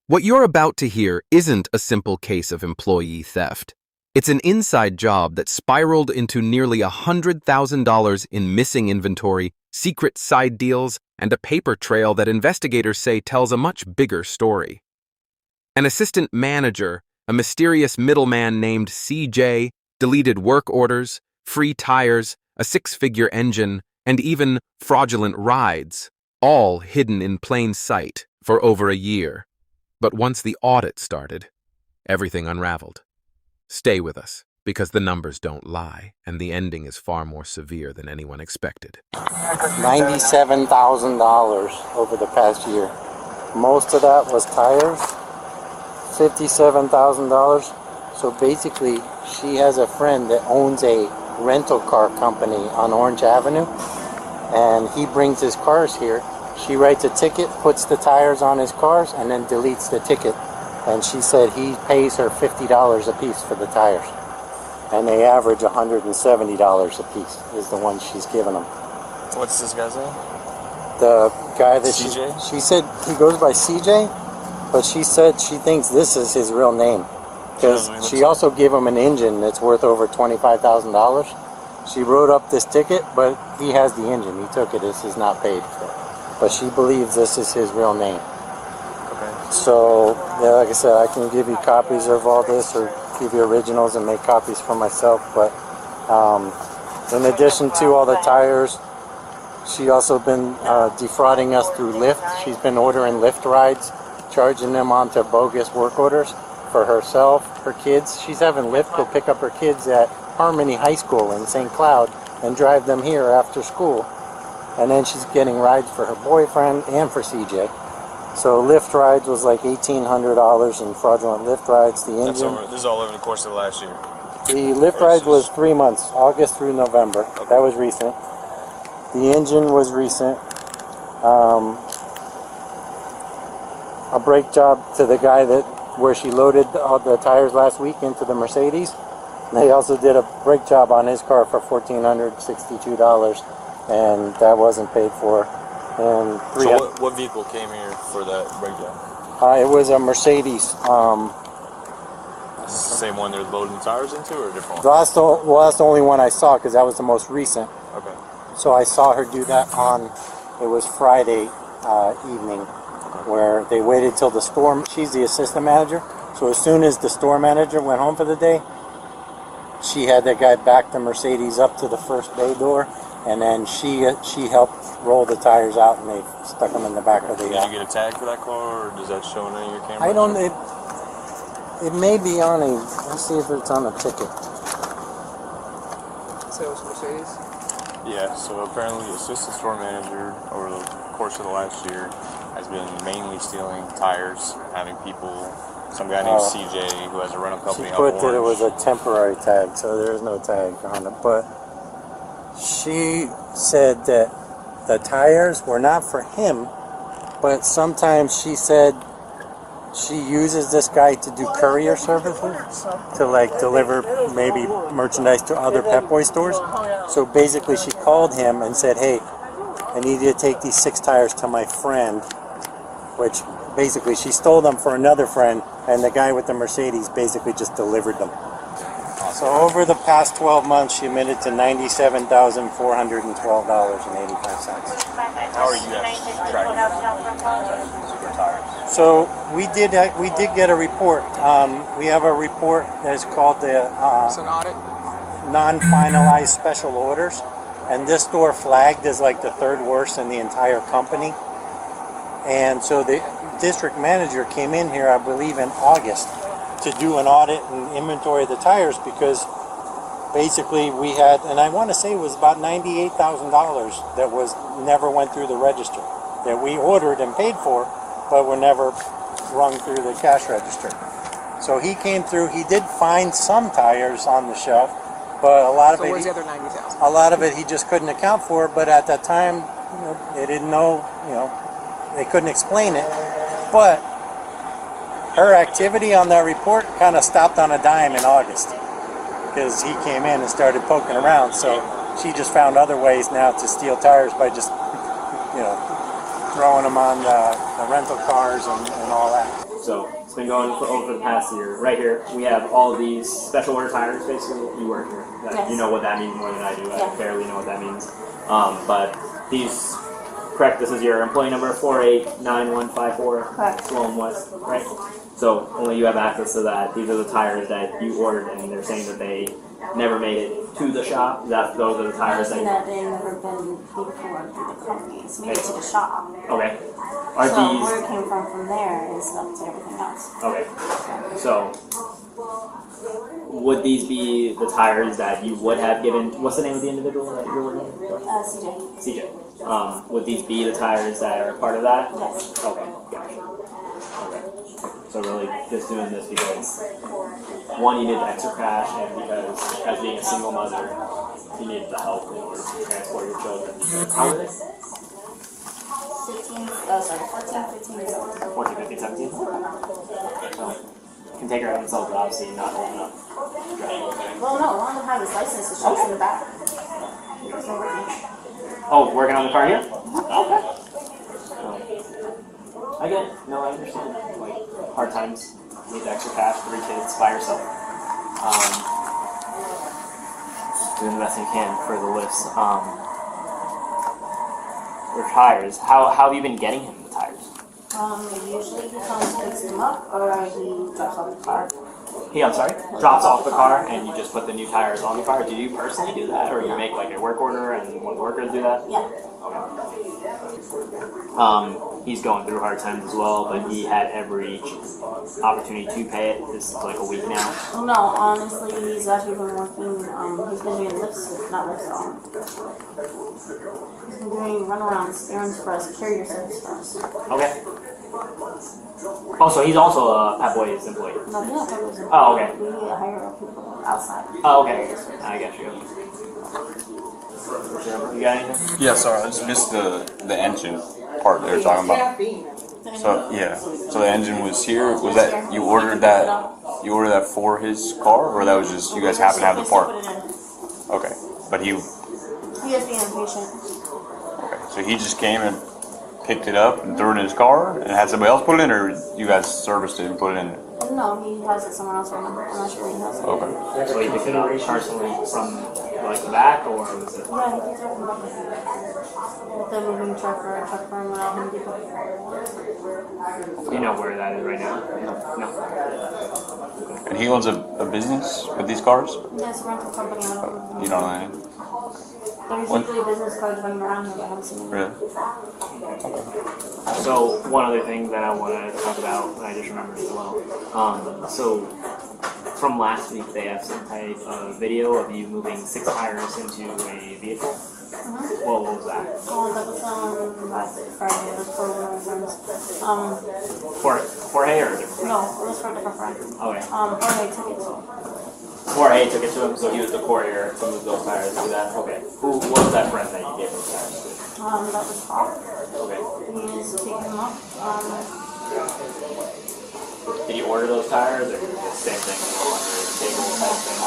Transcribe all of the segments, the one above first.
What you're about to hear isn't a simple case of employee theft. It's an inside job that spiraled into nearly $100,000 in missing inventory, secret side deals, and a paper trail that investigators say tells a much bigger story. An assistant manager, a mysterious middleman named CJ, deleted work orders, free tires, a six-figure engine, and even fraudulent rides, all hidden in plain sight for over a year. But once the audit started, everything unraveled. Stay with us, because the numbers don't lie, and the ending is far more severe than anyone expected. $97,000 over the past year. Most of that was tires, $57,000. So basically, she has a friend that owns a rental car company on Orange Avenue, and he brings his cars here. She writes a ticket, puts the tires on his cars, and then deletes the ticket. And she said he pays her $50 a piece for the tires. And they average $170 a piece is the one she's giving them. What's this guy's name? The guy that CJ? she said he goes by CJ, but she said she thinks this is his real name. Because she also gave him an engine that's worth over $25,000. She wrote up this ticket, but he has the engine. He took it. This is not paid for. But she believes this is his real name. Okay. So, yeah, like I said, I can give you copies of all this or give you originals and make copies for myself. But in addition to all the tires, she also been defrauding us through Lyft. She's been ordering Lyft rides, charging them onto bogus work orders for herself, her kids. She's having Lyft go pick up her kids at Harmony High School in St. Cloud and drive them here after school. And then she's getting rides for her boyfriend and for CJ. So Lyft rides was like $1,800 in fraudulent Lyft rides. The engine. This is all over the course of the last year. The Lyft ride was 3 months, August through November. Okay. That was recent. The engine was recent. A brake job to the guy where she loaded all the tires last week into the Mercedes. They also did a brake job on his car for $1,462. And that wasn't paid for. And so what vehicle came here for that breakdown? It was a Mercedes. Is this the same one they're loading the tires into, or a different one? That's the only one I saw, because that was the most recent. Okay. So I saw her do that it was Friday evening, where they waited till the store. She's the assistant manager. So as soon as the store manager went home for the day, she had that guy back the Mercedes up to the first bay door. And then she helped roll the tires out, and they stuck them in the back of the. Did you get a tag for that car, or does that show on any of your cameras? I don't. It may be on a. Let's see if it's on a ticket. So it was Mercedes. Yeah. So apparently, the assistant store manager over the course of the last year has been mainly stealing tires, having people. Some guy named CJ who has a rental company. She put that it was a temporary tag, so there is no tag on it, but. She said that the tires were not for him, but sometimes she said she uses this guy to do courier services, to like deliver maybe merchandise to other Pep Boy stores. So basically she called him and said, hey, I need you to take these 6 tires to my friend, which basically she stole them for another friend, and the guy with the Mercedes basically just delivered them. So over the past 12 months, she admitted to $97,412.85. How are you guys tracking super tires? So we did get a report. We have a report that is called the It's an audit. Non-finalized special orders, and this store flagged as like the 3rd worst in the entire company. And so the district manager came in here, I believe, in August, to do an audit and inventory of the tires, because basically we had, and I want to say it was about $98,000 that never went through the register, that we ordered and paid for, but were never rung through the cash register. So he came through. He did find some tires on the shelf, but a lot of where's the other $90,000? a lot of it he just couldn't account for. But at that time, they didn't know. They couldn't explain it. But her activity on that report kind of stopped on a dime in August, because he came in and started poking around. So she just found other ways now to steal tires by just, throwing them on the rental cars and all that. So it's been going for over the past year. Right here, we have all of these special order tires. Basically, you work here. Yes. You know what that means more than I do. Yeah. I barely know what that means. But these, correct? This is your employee number 489154. Correct. Sloan West, right? So only you have access to that. These are the tires that you ordered, and they're saying that they never made it to the shop. Those are the tires Saying that. that they never been paid for through the company. It's made it to the shop. Okay. Are So these where it came from there is up to everything else. okay? So would these be the tires that you would have given? What's the name of the individual that you're working with? CJ. CJ. Would these be the tires that are part of that? Yes. Okay, gotcha. Okay. So really just doing this because one, you need the extra cash, and because as being a single mother, you need the help in order to transport your children. How old are they? 14, 15, 17. 14, 15, 17? So, can take care of themselves, but obviously not old enough. Well, no, one of them have his license. It's just in the back. Oh, working on the car here? Okay. I get it. No, I understand. Like, hard times, need the extra cash, 3 kids, by yourself. Doing the best you can for the lifts. Or tires. How have you been getting him the tires? Usually he comes, picks them up, or he drops off the car. I'm sorry? Drops off the car and you just put the new tires on the car. Do you personally do that, or you make like a work order and one of the workers do that? Yeah. He's going through hard times as well, but he had every opportunity to pay it. This is like a week now. Well, no, honestly, he's actually been working, he's been doing lifts, not lifts, he's been doing runarounds, errands for us, carrier service for us. Okay. Oh, so he's also a Pep Boys employee. No, he's not purpose. Oh, okay. We hire people outside. Oh, okay. I got you. You got anything? Yeah, sorry, I just missed the engine part they were talking about. So yeah, so the engine was here. Was that you ordered that? You ordered that for his car, or that was just you guys happen to have the part? Okay, but He is being impatient. okay, so he just came and picked it up and threw it in his car and had somebody else put it in, or you guys serviced it and put it in there? No, he has it somewhere else. I'm not sure he has it. Okay. So you picked it up personally from like the back, or was it? Yeah, he picked it up from with the moving truck or a truck from Home Depot. Do you know where that is right now? No. And he owns a business with these cars? Yes, rental company. I don't know. You don't know anything? There's usually business cards running around here, but I haven't seen them. Really? So one other thing that I want to talk about, and I just remembered as well. So from last week, they have some type of video of you moving 6 tires into a vehicle. What was that? Oh, that was last Friday. It was for one of my friends. Jorge or different? No, it was for a different friend. Okay. Jorge took it to him. Jorge took it to him, so he was the courier to move those tires to that. Okay. Who was that friend that you gave those tires to? That was Paul. Okay. He is picking them up. Did he order those tires, or the same thing under the table type thing?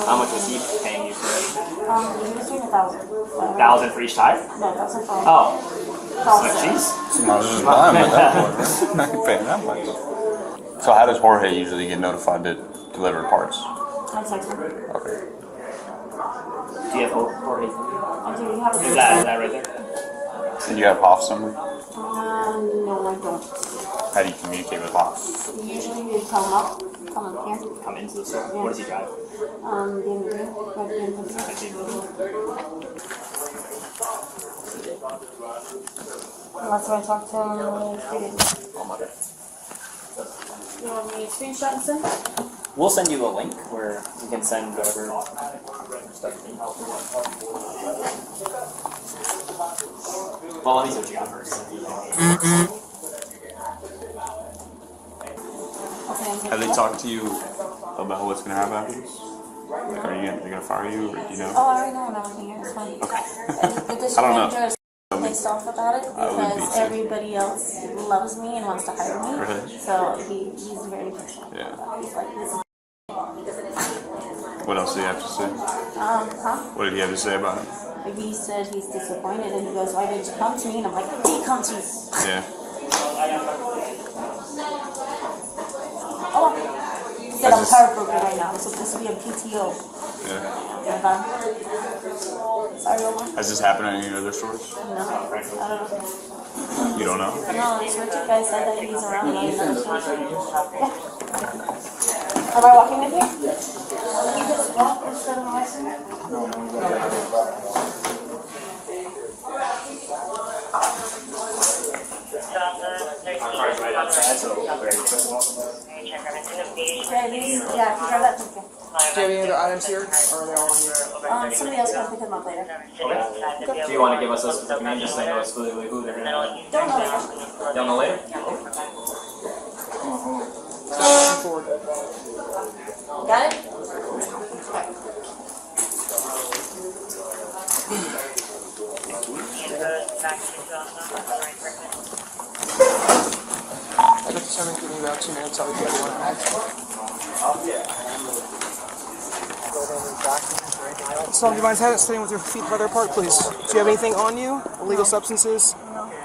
How much was he paying you for it? He was doing 1,000. 1,000 for each tire? No, 1,000 for Oh. $1,000. Jeez. I was just buying at that point. Not paying that much. So how does Jorge usually get notified to deliver parts? I text him. Okay. Do you have Jorge's? I do. You have a Is that right there? And you have Hoff's number? No, I don't. How do you communicate with Hoff? Usually we come up here. Come into the store. What does he drive? BMW, right BMW. I see. That's why I talked to him when he was Oh my God. You want me to screenshot and send? We'll send you a link where you can send whatever stuff you need. Well, let me see what you got first. Okay. Have they talked to you about what's going to happen after this? Like, are you going to fire you, or do you know? Oh, I already know what I'm here. It's fine. Okay. The district I don't know. manager is pissed off about it I would be because too. everybody else loves me and wants to hire me. Really? So he's very pissed off. Yeah. He's like, this is What else do you have to say? What did he have to say about it? He said he's disappointed and he goes, why didn't you come to me? And I'm like, he come to me. Yeah. He said I'm heartbroken right now. I'm supposed to be on PTO. Yeah. Sorry, Omar. Has this happened at any other stores? No, I don't know. You don't know? No, this Richard guy said that he's around. Yeah. Am I walking with you? Can you just walk instead of walking? Yeah, can you grab that? Thank you. Do you have any other items here, or are they all on here? Somebody else can pick them up later. Do you want to give us a specific name just so they know specifically who they're going to? Don't know. Don't know later? Forward. Got it? I got this time, give me about 2 minutes. I'll get one act. So, do you mind sitting with your feet further apart, please? Do you have anything on you? Illegal substances?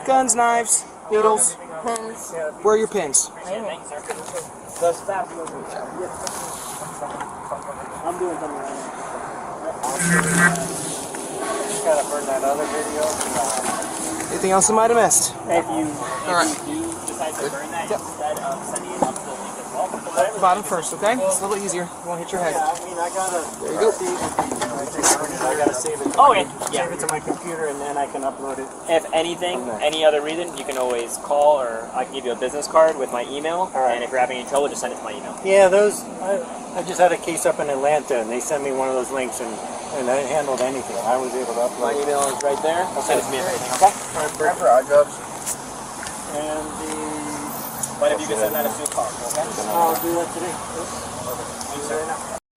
Guns, knives, needles? Pins. Where are your pins? I'm doing something right now. Just gotta burn that other video. Anything else I might have missed? If you Decide to burn that instead of sending it up to the link as well. Bottom first, okay? It's a little bit easier. You won't hit your head. I mean, I gotta. There you go. I gotta save it. Okay, yeah. Save it to my computer and then I can upload it. If anything, any other reason, you can always call, or I can give you a business card with my email. right. And if you're having any trouble, just send it to my email. Yeah, those. I just had a case up in Atlanta and they sent me one of those links and I handled anything. I was able to My upload. email is right there. Send it to me and everything, okay? Remember our jobs. And the. But if you can send that as soon as possible, okay? I'll do that today.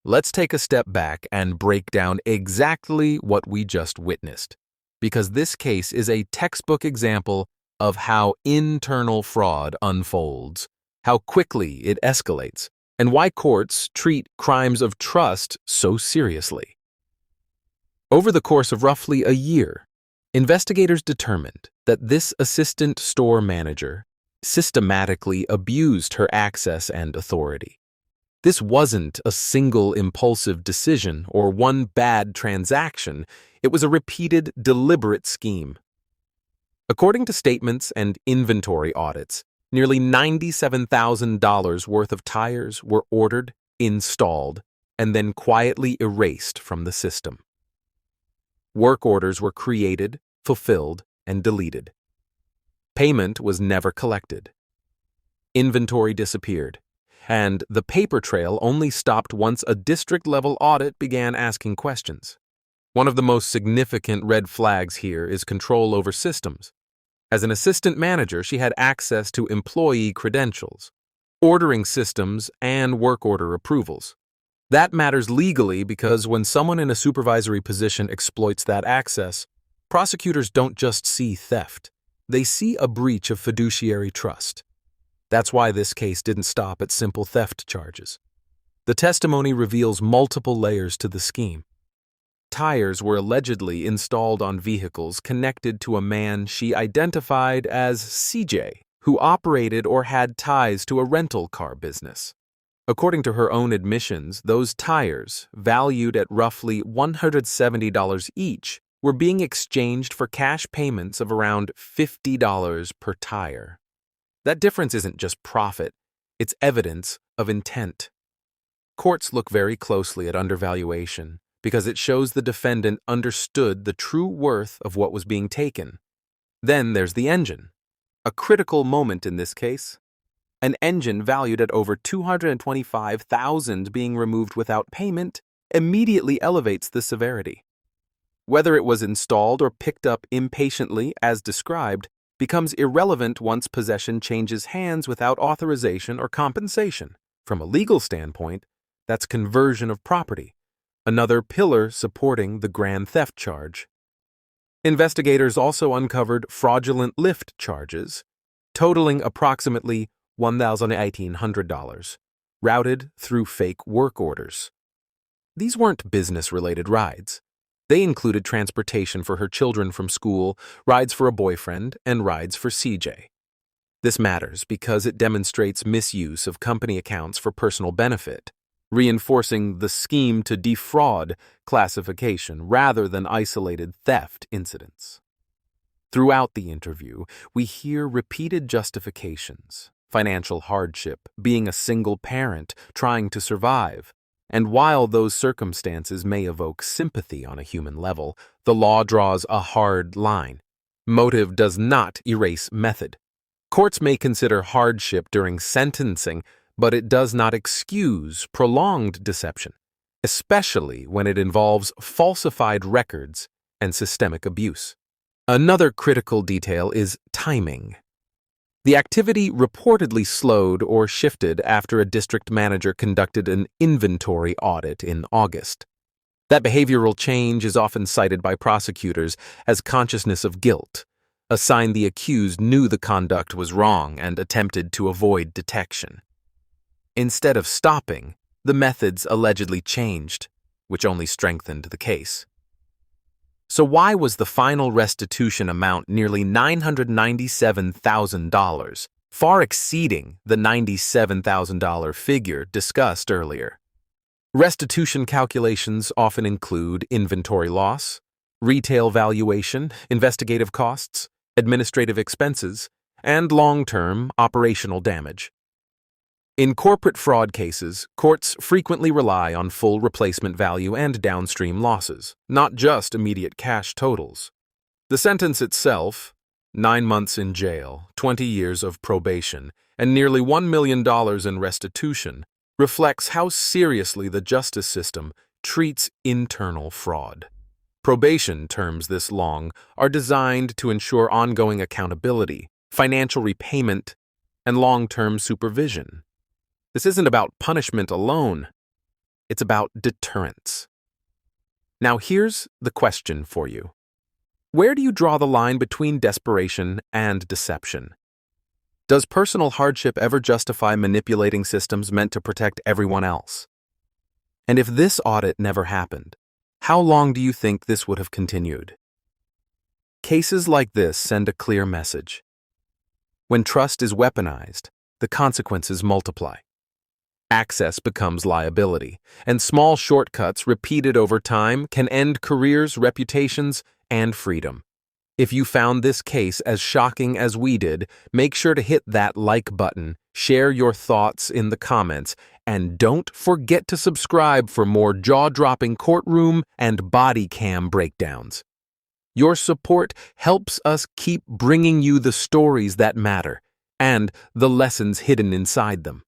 Let's take a step back and break down exactly what we just witnessed, because this case is a textbook example of how internal fraud unfolds, how quickly it escalates, and why courts treat crimes of trust so seriously. Over the course of roughly a year, investigators determined that this assistant store manager systematically abused her access and authority. This wasn't a single impulsive decision or one bad transaction. It was a repeated, deliberate scheme. According to statements and inventory audits, nearly $97,000 worth of tires were ordered, installed, and then quietly erased from the system. Work orders were created, fulfilled, and deleted. Payment was never collected. Inventory disappeared. And the paper trail only stopped once a district-level audit began asking questions. One of the most significant red flags here is control over systems. As an assistant manager, she had access to employee credentials, ordering systems, and work order approvals. That matters legally because when someone in a supervisory position exploits that access, prosecutors don't just see theft. They see a breach of fiduciary trust. That's why this case didn't stop at simple theft charges. The testimony reveals multiple layers to the scheme. Tires were allegedly installed on vehicles connected to a man she identified as CJ, who operated or had ties to a rental car business. According to her own admissions, those tires, valued at roughly $170 each, were being exchanged for cash payments of around $50 per tire. That difference isn't just profit, it's evidence of intent. Courts look very closely at undervaluation because it shows the defendant understood the true worth of what was being taken. Then there's the engine, a critical moment in this case. An engine valued at over $225,000 being removed without payment immediately elevates the severity. Whether it was installed or picked up impatiently as described, becomes irrelevant once possession changes hands without authorization or compensation. From a legal standpoint, that's conversion of property, another pillar supporting the grand theft charge. Investigators also uncovered fraudulent lift charges, totaling approximately $1,800, routed through fake work orders. These weren't business-related rides. They included transportation for her children from school, rides for a boyfriend, and rides for CJ. This matters because it demonstrates misuse of company accounts for personal benefit, reinforcing the scheme to defraud classification rather than isolated theft incidents. Throughout the interview, we hear repeated justifications: financial hardship, being a single parent, trying to survive. And while those circumstances may evoke sympathy on a human level, the law draws a hard line. Motive does not erase method. Courts may consider hardship during sentencing, but it does not excuse prolonged deception, especially when it involves falsified records and systemic abuse. Another critical detail is timing. The activity reportedly slowed or shifted after a district manager conducted an inventory audit in August. That behavioral change is often cited by prosecutors as consciousness of guilt, a sign the accused knew the conduct was wrong and attempted to avoid detection. Instead of stopping, the methods allegedly changed, which only strengthened the case. So why was the final restitution amount nearly $997,000, far exceeding the $97,000 figure discussed earlier? Restitution calculations often include inventory loss, retail valuation, investigative costs, administrative expenses, and long-term operational damage. In corporate fraud cases, courts frequently rely on full replacement value and downstream losses, not just immediate cash totals. The sentence itself, 9 months in jail, 20 years of probation, and nearly $1 million in restitution, reflects how seriously the justice system treats internal fraud. Probation terms this long are designed to ensure ongoing accountability, financial repayment, and long-term supervision. This isn't about punishment alone. It's about deterrence. Now here's the question for you. Where do you draw the line between desperation and deception? Does personal hardship ever justify manipulating systems meant to protect everyone else? And if this audit never happened, how long do you think this would have continued? Cases like this send a clear message. When trust is weaponized, the consequences multiply. Access becomes liability, and small shortcuts repeated over time can end careers, reputations, and freedom. If you found this case as shocking as we did, make sure to hit that like button, share your thoughts in the comments, and don't forget to subscribe for more jaw-dropping courtroom and body cam breakdowns. Your support helps us keep bringing you the stories that matter and the lessons hidden inside them.